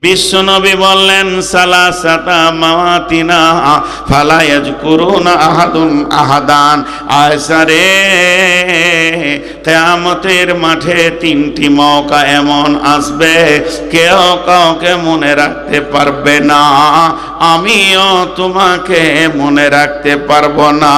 বিশ্বনবী বললেন সালাসাতা মাওয়াতিনা ফালা ইয়াজকুরুনা আহাদুন আহাদান। আয়েশা রে, কিয়ামতের মাঠে তিনটি মওকা এমন আসবে কেউ কাউকে মনে রাখতে পারবে না, আমিও তোমাকে মনে রাখতে পারবো না।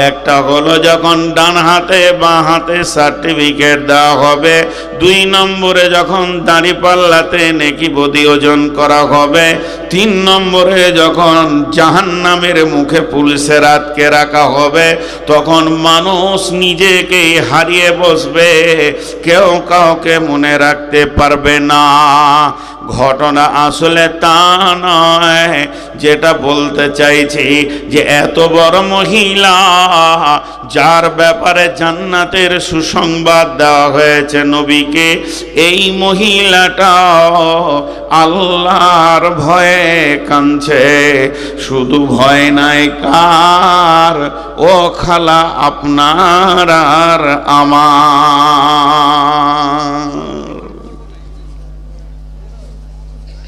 একটা হলো যখন ডান হাতে বাঁ হাতে সার্টিফিকেট দেওয়া হবে, 2 নম্বরে যখন দাড়িপাল্লাতে নেকি বদি ওজন করা হবে, 3 নম্বরে যখন জাহান্নামের মুখে পুলিশের আটকে রাখা হবে, তখন মানুষ নিজেকে হারিয়ে বসবে, কেউ কাউকে মনে রাখতে পারবে না। ঘটনা আসলে তা নয়। যেটা বলতে চাইছি যে এত বড় মহিলা যার ব্যাপারে জান্নাতের সুসংবাদ দেওয়া হয়েছে নবীকে, এই মহিলাটাও আল্লাহর ভয়ে কাঁদছে। শুধু ভয় নাই কার, ও খালা আপনার আর আমার।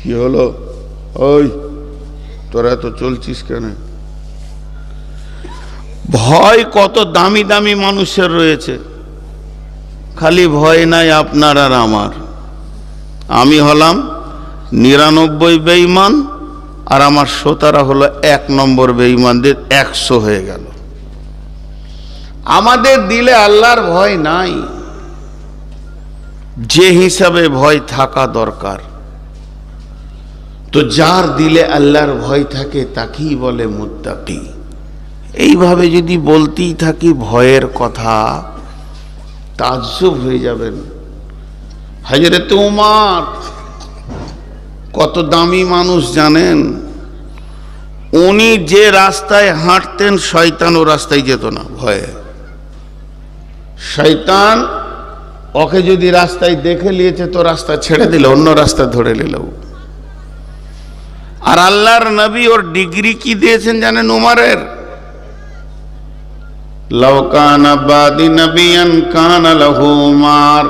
কি হলো? ওই তোরা তো চলছিস কেন? ভয় কত দামি দামি মানুষের রয়েছে, খালি ভয় নাই আপনার আর আমার। আমি হলাম 99 বেঈমান, আর আমার শ্রোতারা হলো 1 নম্বর বেঈমানদের 100 হয়ে গেল। আমাদের দিলে আল্লাহর ভয় নাই, যে হিসাবে ভয় থাকা দরকার। তো যার দিলে আল্লাহর ভয় থাকে তাকেই বলে মুত্তাকি। এইভাবে যদি বলতেই থাকি ভয়ের কথা, তাজ্জব হয়ে যাবেন। হযরত উমর কত দামি মানুষ জানেন? উনি যে রাস্তায় হাঁটতেন শয়তান ও রাস্তায় যেত না ভয়ে। শয়তান ওকে যদি রাস্তায় দেখে নিয়েছে তো রাস্তা ছেড়ে দিল, অন্য রাস্তা ধরে নিল। আর আল্লাহর নবী ওর ডিগ্রি কি দিয়েছেন জানেন উমরের? লাউ কানা বাদি নবিয়ান কানা লাহু উমর।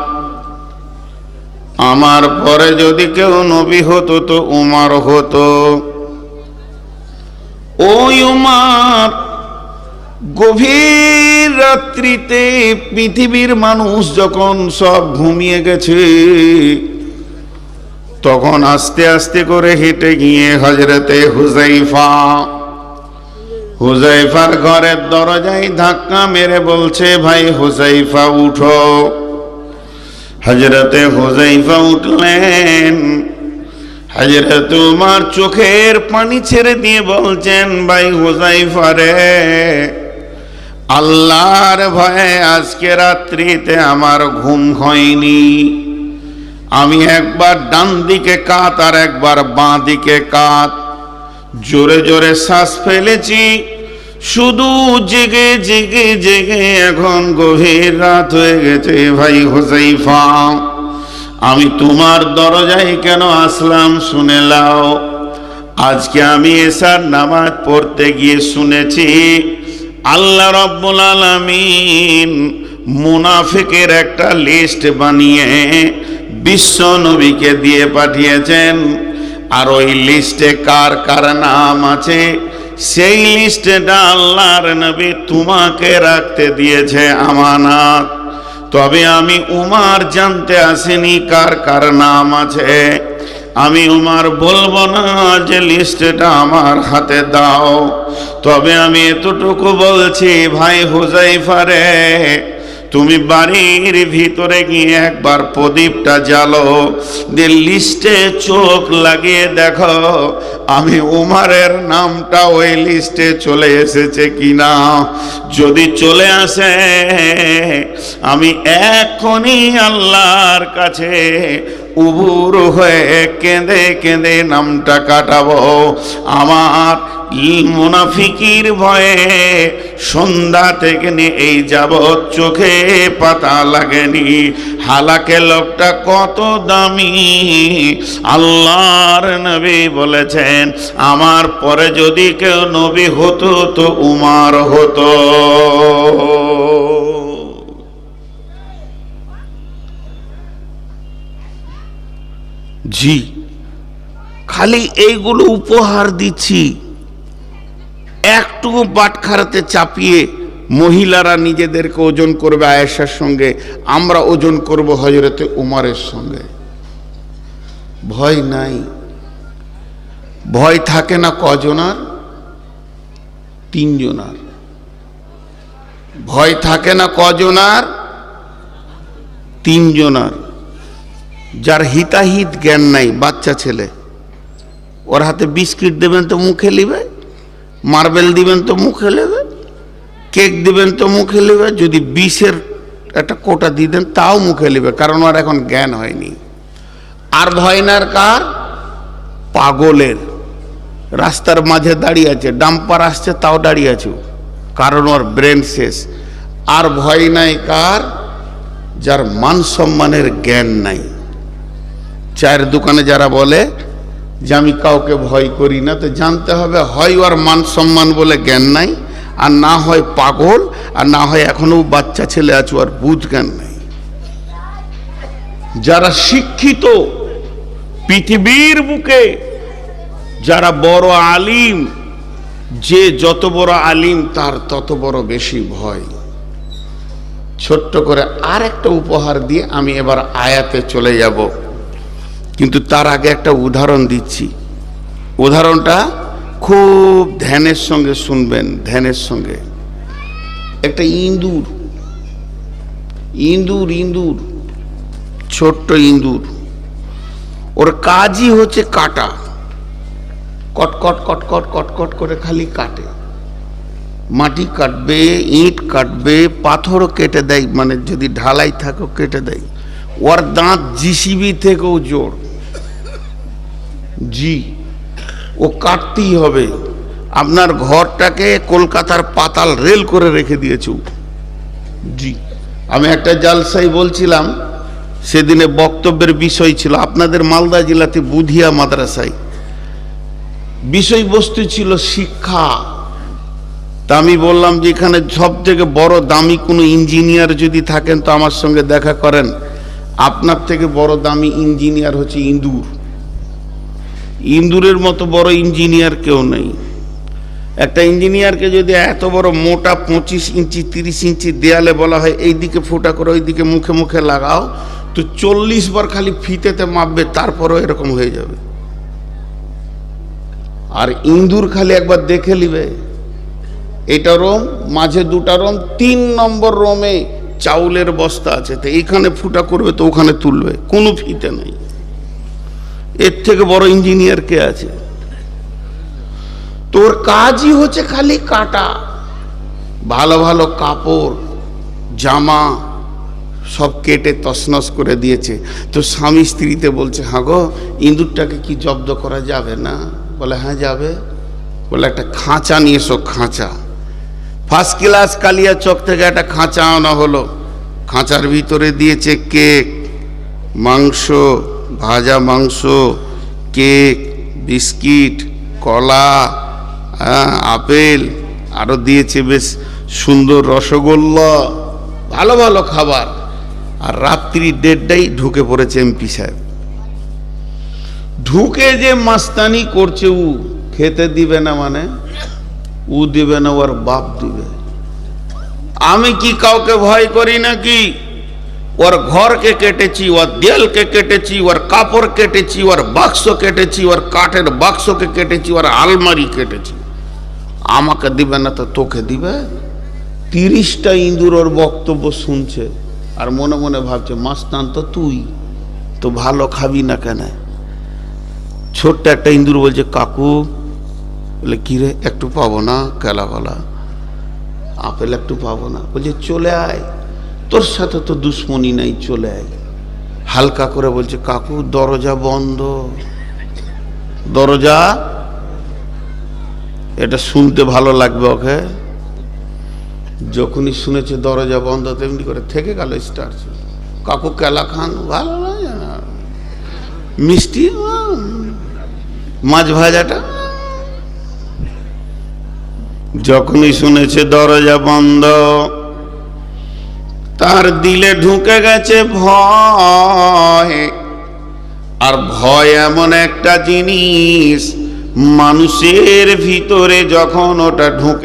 আমার পরে যদি কেউ নবী হতো তো উমর হতো। ওই উমর গভীর রাত্রিতে পৃথিবীর মানুষ যখন সব ঘুমিয়ে গেছে, তখন আস্তে আস্তে করে হেঁটে গিয়ে হযরতে হুযায়ফার ঘরের দরজায় ধাক্কা মেরে বলছে, ভাই হুযায়ফা উঠো। হযরতে হুযায়ফা উঠলেন। হযরত উমর চোখের পানি ছেড়ে দিয়ে বলছেন, ভাই হুযায়ফা রে, আল্লাহর ভয়ে আজকে রাত্রিতে আমার ঘুম হয়নি। আমি একবার ডান দিকে কাত আর একবার বাঁ দিকে কাত, জোরে জোরে শ্বাস ফেলেছি। শুধু জেগে জেগে জেগে এখন গভীর রাত হয়ে গেছে। ভাই হুযায়ফা, আমি তোমার দরজায় কেন আসলাম শুনে লাও। আজকে আমি এশার নামাজ পড়তে গিয়ে শুনেছি আল্লাহ রাব্বুল আলামিন মুনাফিকের একটা লিস্ট বানিয়ে বিশ্ব নবীকে দিয়ে পাঠিয়েছেন। আর ওই লিস্টে কার কার নাম আছে সেই লিস্টটা আল্লাহর নবী তোমাকে রাখতে দিয়েছে আমানত। তবে আমি উমর জানতে আসিনি কার কার নাম আছে। আমি উমর বলবো না যে লিস্টটা আমার হাতে দাও। তবে আমি এতটুকু বলছি, ভাই হুযায়ফা রে, তুমি বাড়ির ভিতরে গিয়ে একবার প্রদীপটা জ্বালো, দিয়ে লিস্টে চোখ লাগিয়ে দেখো আমি উমরের নামটা ওই লিস্টে চলে এসেছে কিনা। যদি চলে আসে আমি এখনই আল্লাহর কাছে উবুর হয়ে কেঁদে কেঁদে নামটা কাটাবো। আমার মুনাফিকির ভয়ে সন্ধ্যা থেকে নিয়ে এই যাবৎ চোখে পাতা লাগেনি। হালাকে লোকটা কত দামি। আল্লাহর নবী বলেছেন, আমার পরে যদি কেউ নবী হতো তো উমর হতো। জি, খালি এইগুলো উপহার দিচ্ছি, একটু বাটখারাতে চাপিয়ে মহিলারা নিজেদেরকে ওজন করবে আয়েশার সঙ্গে, আমরা ওজন করব হযরতে উমরের সঙ্গে। ভয় নাই। ভয় থাকে না কজনার? তিনজনার। ভয় থাকে না কজনার? তিনজনার। যার হিতাহিত জ্ঞান নাই, বাচ্চা ছেলে, ওর হাতে বিস্কিট দেবেন তো মুখে নেবে, মার্বেল দিবেন তো মুখে নেবে, কেক দিবেন তো মুখে নেবে, যদি বিষের একটা কোটা দিয়ে দেন তাও মুখে নেবে, কারণ ওর এখন জ্ঞান হয়নি। আর ভয় না কার? পাগলের। রাস্তার মাঝে দাঁড়িয়ে আছে, ডাম্পার আসছে তাও দাঁড়িয়ে আছে, কারণ ওর ব্রেন শেষ। আর ভয় নাই কার? যার মান সম্মানের জ্ঞান নাই। চায়ের দোকানে যারা বলে যে আমি কাউকে ভয় করি না, তো জানতে হবে হয় ওর মান সম্মান বলে জ্ঞান নাই, আর না হয় পাগল, আর না হয় এখনো বাচ্চা ছেলে আছে ওর বুঝ জ্ঞান নাই। যারা শিক্ষিত পৃথিবীর বুকে, যারা বড় আলিম, যে যত বড় আলিম তার তত বড় বেশি ভয়। ছোট্ট করে আর একটা উপহার দিয়ে আমি এবার আয়াতে চলে যাব, কিন্তু তার আগে একটা উদাহরণ দিচ্ছি। উদাহরণটা খুব ধ্যানের সঙ্গে শুনবেন, ধ্যানের সঙ্গে। একটা ইঁদুর, ইঁদুর ইঁদুর ছোট্ট ইঁদুর, ওর কাজই হচ্ছে কাটা, কটকট কটকট কটকট করে খালি কাটে। মাটি কাটবে, ইট কাটবে, পাথরও কেটে দেয়, মানে যদি ঢালাই থাকে কেটে দেয়। ওর দাঁত জিসিবি থেকেও জোর। জি, ও কাটতেই হবে। আপনার ঘরটাকে কলকাতার পাতাল রেল করে রেখে দিয়েছে। জি, আমি একটা জালসাই বলছিলাম, সেদিনে বক্তব্যের বিষয় ছিল আপনাদের মালদা জেলাতে বুধিয়া মাদ্রাসায়, বিষয়বস্তু ছিল শিক্ষা। তা আমি বললাম যে এখানে সব থেকে বড় দামি কোনো ইঞ্জিনিয়ার যদি থাকেন তো আমার সঙ্গে দেখা করেন। আপনার থেকে বড় দামি ইঞ্জিনিয়ার হচ্ছে ইঁদুর। ইঁদুরের মতো বড় ইঞ্জিনিয়ার কেউ নেই। একটা ইঞ্জিনিয়ারকে যদি এত বড় মোটা 25 ইঞ্চি 30 ইঞ্চি দেয়ালে বলা হয় এইদিকে ফুটা করে ওইদিকে মুখে মুখে লাগাও, তো 40 বার খালি ফিতেতে মাপবে, তারপরও এরকম হয়ে যাবে। আর ইঁদুর খালি একবার দেখে নিবে, এটা রোম, মাঝে দুটা রোম, 3 নম্বর রোমে চাউলের বস্তা আছে, তো এইখানে ফুটা করবে তো ওখানে তুলবে, কোনো ফিতে নেই। এর থেকে বড় ইঞ্জিনিয়ার কে আছে? তোর কাজই হচ্ছে খালি কাটা। ভালো ভালো কাপড় জামা সব কেটে তছনছ করে দিয়েছে। তো স্বামী স্ত্রীতে বলছে, হ্যাঁ গো, ইঁদুরটাকে কি জব্দ করা যাবে না? বলে হ্যাঁ যাবে। বলে একটা খাঁচা নিয়ে এসো, খাঁচা। ফার্স্ট ক্লাস কালিয়াচক থেকে একটা খাঁচা আনা হলো। খাঁচার ভিতরে দিয়েছে কেক, মাংস, ভাজা মাংস, কেক, বিস্কিট, কলা, আপেল, আরো দিয়েছে বেশ সুন্দর রসগোল্লা, ভালো ভালো খাবার। আর রাত্রি 1:30টায় ঢুকে পড়েছে এমপি সাহেব। ঢুকে যে মাস্তানি করছে, ও খেতে দিবে না, মানে ও দিবে না, ওর বাপ দিবে। আমি কি কাউকে ভয় করি নাকি? ওর ঘরকে কেটেছি, ওর দেয়ালকে কেটেছি, ওর কাপড় কেটেছি, ওর বাক্স কেটেছি, ওর কাঠের বাক্সকে কেটেছি, ওর আলমারি কেটেছি। আমাকে দিবে না তো তোকে দিবে? 30টা ইঁদুর ওর বক্তব্য শুনছে আর মনে মনে ভাবছে, মাস্তান তো তুই, তো ভালো খাবি না কেন? ছোট্ট একটা ইঁদুর বলছে, কাকু। বলে কি রে, একটু পাবো না? কেলা গলা আপেল একটু পাবো না? বলছে চলে আয়, তোর সাথে তো দুশ্মনী নাই, চলে আয়। হালকা করে বলছে, কাকু দরজা বন্ধ। দরজা, এটা শুনতে ভালো লাগবে ওকে। যখনই শুনেছে দরজা বন্ধ, তেমনি করে থেকে গেল স্টার্ট। কাকু কেলা খান, ভালো লাগে না? মিষ্টি, মাছ ভাজাটা। যখনই শুনেছে দরজা বন্ধ, তার দিলে ঢুকে গেছে ভয়। আর ভয় এমন একটা জিনিস, মানুষের ভিতরে যখন ওটা ঢুকে